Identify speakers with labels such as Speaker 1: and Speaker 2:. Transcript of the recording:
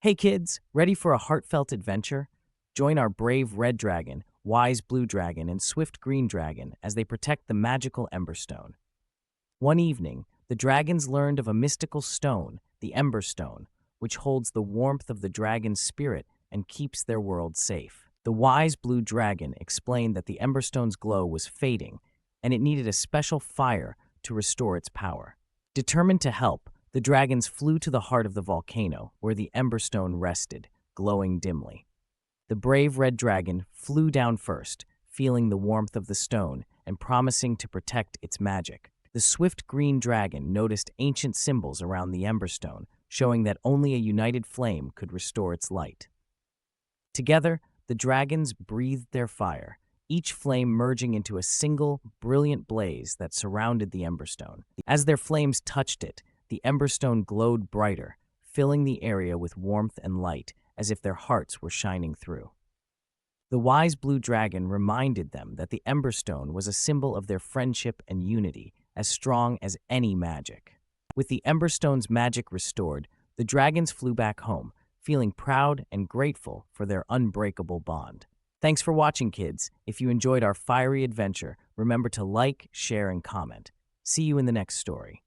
Speaker 1: Hey kids, ready for a heartfelt adventure? Join our brave red dragon, wise blue dragon, and swift green dragon as they protect the magical Emberstone. One evening, the dragons learned of a mystical stone, the Emberstone, which holds the warmth of the dragon's spirit and keeps their world safe. The wise blue dragon explained that the Emberstone's glow was fading, and it needed a special fire to restore its power. Determined to help, the dragons flew to the heart of the volcano, where the Emberstone rested, glowing dimly. The brave red dragon flew down first, feeling the warmth of the stone and promising to protect its magic. The swift green dragon noticed ancient symbols around the Emberstone, showing that only a united flame could restore its light. Together, the dragons breathed their fire, each flame merging into a single, brilliant blaze that surrounded the Emberstone. As their flames touched it, the Emberstone glowed brighter, filling the area with warmth and light, as if their hearts were shining through. The wise blue dragon reminded them that the Emberstone was a symbol of their friendship and unity, as strong as any magic. With the Emberstone's magic restored, the dragons flew back home, feeling proud and grateful for their unbreakable bond. Thanks for watching, kids. If you enjoyed our fiery adventure, remember to like, share, and comment. See you in the next story.